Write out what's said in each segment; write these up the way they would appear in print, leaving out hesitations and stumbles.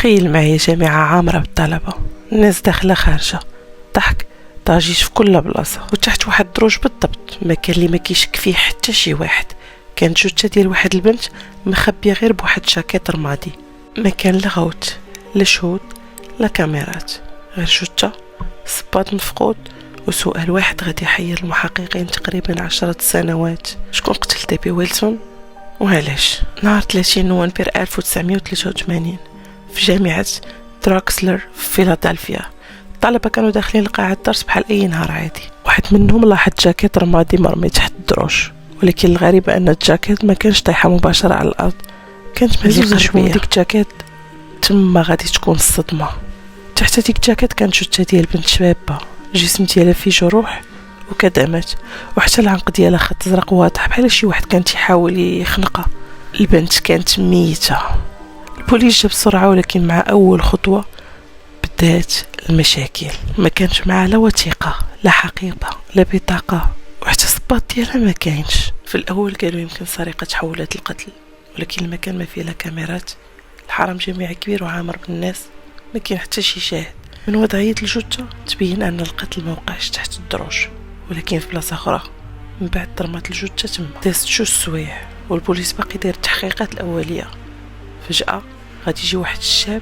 تخيل معايا جامعة عامرة بالطلبة، الناس داخلة خارجة، ضحك ضجيج في كل بلاصة، وتحت واحد الدروج بالضبط مكان اللي ما كيشك فيه حتى شي واحد. كانت جثة ديال واحد البنت مخبية غير بواحد شاكيط رمادي، ما كان لا غوت لا شهود لا كاميرات، غير جثة، صباط مفقود، وسؤال واحد غادي يحير المحققين تقريبا 10 سنوات: شكون قتل ديبي ويلسون وعلاش؟ نهار 30 نوفمبر 1983 في جامعة دراكسلر في فيلادلفيا، الطلبة كانوا داخلين لقاعة الدرس بحال أي نهار عادي. واحد منهم لاحظ جاكيت رمادي مرمي تحت الدروج، ولكن الغريب أن الجاكيت ما كانش طايحة مباشرة على الأرض، كانت مهزوزة شوية. ديك الجاكيت تما غادي تكون الصدمة. تحت ديك الجاكيت كانت جثة ديال بنت شابة، الجسم ديالها فيه جروح وكدمات، وحتى العنق ديالها خط ازرق واضح بحال شي واحد كان تيحاول يخنقها. البنت كانت ميتة. البوليس جا بسرعة، ولكن مع أول خطوة بدات المشاكل. ما كانش معها لا وثيقة لا حقيقة لا بطاقة، وحتى الصباط ديالها ما كاينش. في الأول قالوا يمكن سرقة تحولت القتل، ولكن المكان ما فيه لا كاميرات، الحرم جامعي كبير وعامر بالناس، ما كاين حتى شي شاهد. من وضعية الجثة تبين أن القتل ما وقعش تحت الدروج، ولكن في بلاصة أخرى. من بعد ضرمات الجثة تما دازت 2 سوايع، والبوليس باقي داير التحقيقات الأولية. فجأة غادي يجي واحد الشاب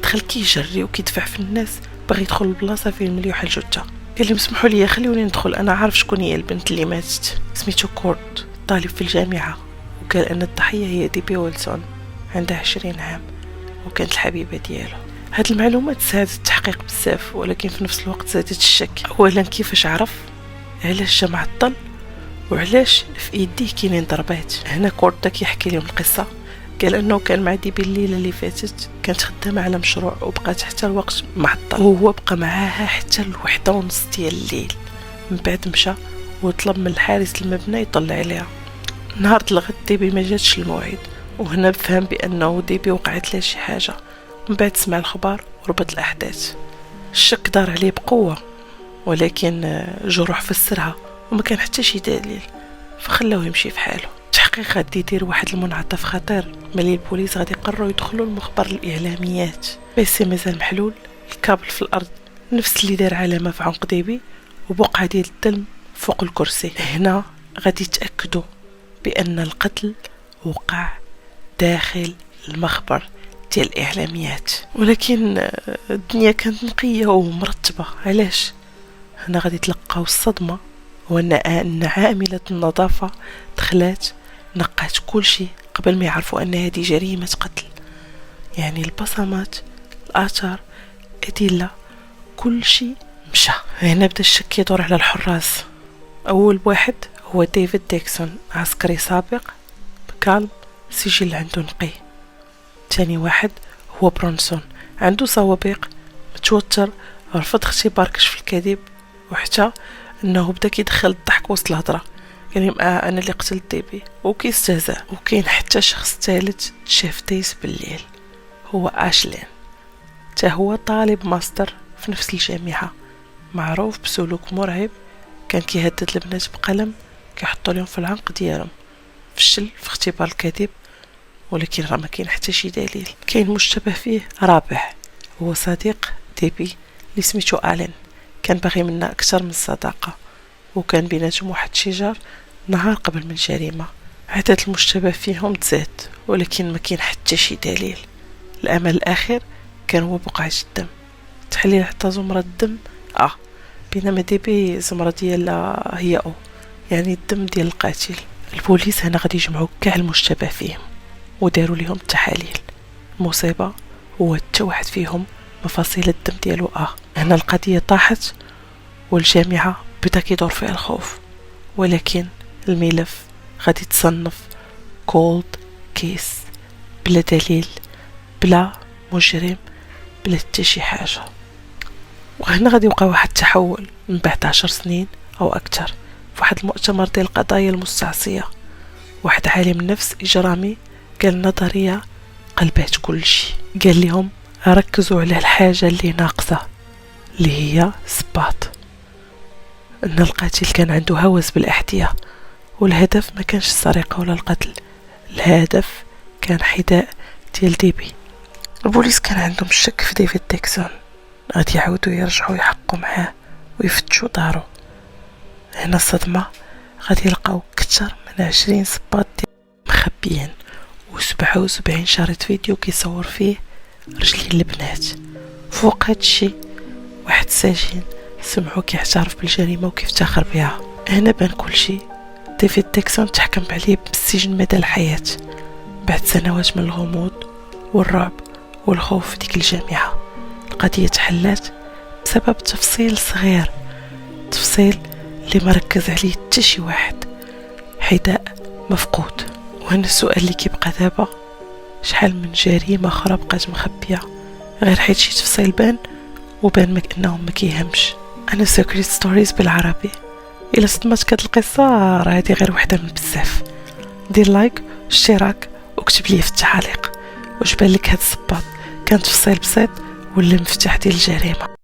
دخل كيجري وكيدفع في الناس، باغي يدخل البلاصة فين مليوحة الجثة. قال لهم اسمحوا لي خليوني ندخل، أنا عارف شكون هي البنت اللي ماتت، سميتو كورت، طالب في الجامعة، وقال أن الضحية هي ديبي ويلسون، عندها 20 عام وكانت الحبيبة ديالو. هاد المعلومات ساعدت التحقيق بزاف، ولكن في نفس الوقت زادت الشك. اولا كيفاش عرف، علاش جا معطل، وعلاش في يديه كاينين ضربات. هنا كورتا كيحكي لهم القصه، قال انه كان مع ديبي الليله اللي فاتت، كانت خدامه على مشروع وبقات حتى الوقت معطل، وهو بقى معاها حتى 1:30 ديال الليل. من بعد مشى وطلب من الحارس المبنى يطلع عليها. نهار الغد ديبي ما جاتش الموعد، وهنا فهم بانه ديبي وقعت لها شي حاجه. من بعد سمع الخبر وربط الأحداث. الشك دار عليه بقوة، ولكن جروح فسرها وما كان حتى شي دليل، فخلوه يمشي في حاله. التحقيق غادي يدير واحد المنعطف خطير، ملي البوليس غادي يقرروا يدخلوا المخبر الإعلاميات. بس مازال محلول، الكابل في الأرض نفس اللي دار علامة في عنق ديبي، وبقعة ديال الدم فوق الكرسي. هنا غادي يتأكدوا بأن القتل وقع داخل المخبر ديال الإعلاميات. ولكن الدنيا كانت نقية ومرتبة. علاش؟ هنا غادي تلقاو الصدمة، وأن عاملة النظافة دخلات نقات كل شيء قبل ما يعرفوا أن هذه جريمة قتل. يعني البصمات، الآثار، أدلة، كل شيء مشى. هنا بدا الشك يدور على الحراس. أول واحد هو ديفيد ديكسون، عسكري سابق بكالم، سجل عنده نقي. ثاني واحد هو برونسون، عنده سوابق، متوتر، رفض اختبار كشف الكذب، وحتى انه بدا كيدخل الضحك وسط الهضره، قال لهم انا اللي قتلت ديبي، وكيستهزأ. وكاين حتى شخص ثالث شاف ديس بالليل، هو اشلين، تا هو طالب ماستر في نفس الجامعه، معروف بسلوك مرعب، كان كيهدد البنات بقلم كيحطوا لهم في العنق ديالهم. فشل في اختبار الكذب، ولكن راه ما كاين حتى شي دليل. كاين مشتبه فيه رابع، هو صديق ديبي اللي سميتو آلين، كان باغي منا اكثر من الصداقه، وكان بيناتهم واحد الشجار نهار قبل من الجريمه. عدد المشتبه فيهم تزاد، ولكن ما كاين حتى شي دليل. الامل الاخر كان هو بقعه الدم، تحليل حتى زمره الدم، بينما ديبي زمره ديالها هي يعني الدم ديال القاتل. البوليس هنا غادي يجمعوا كاع المشتبه فيهم وداروا لهم التحاليل. المصيبه هو حتى واحد فيهم مفاصيل الدم ديالو هنا القضيه طاحت، والجامعه بدا كيدور فيها الخوف. ولكن الملف غادي تصنف كولد كيس، بلا دليل، بلا مجرم، بلا حتى شي حاجه. وهنا غادي يوقع واحد التحول من بعد 10 سنين او اكثر، في واحد المؤتمر ديال القضايا المستعصيه، واحد عالم نفس اجرامي قال نظريه قلبات كل شيء. قال لهم ركزوا على الحاجه اللي ناقصه، اللي هي سباط. ان القاتل كان عنده هوس بالاحذيه، والهدف ما كانش السرقه ولا القتل، الهدف كان حذاء ديال ديبي. البوليس كان عندهم الشك في ديفيد ديكسون، غادي يعاودوا يرجعوا يحقوا معاه ويفتشوا دارو. هنا الصدمة، غادي يلقاو كتر من 20 صباط مخبيين و77 شريط فيديو كيصور فيه رجلين البنات. فوق هادشي واحد ساجين سمعو كيعترف بالجريمة وكيفتخر بها. هنا بان كلشي، ديفيد ديكسون تحكم عليه بالسجن مدى الحياة بعد سنوات من الغموض والرعب والخوف في ديك الجامعة. القضية تحلات بسبب تفصيل صغير، تفصيل اللي ما ركز عليه حتى شي واحد، حذاء مفقود. وهنا السؤال اللي كيبقى دابا، شحال من جريمة أخرى بقات مخبية غير حيت شي تفصيل بان وبان انهم ما كيهمش. انا سيكريت ستوريز بالعربي. الا صدمتك هاد القصه راه هادي غير وحده من بزاف. دير لايك واشتراك وكتب لي في التعاليق واش بان لك هاد الصباط، كان تفصيل بسيط ولا مفتاح ديال الجريمه.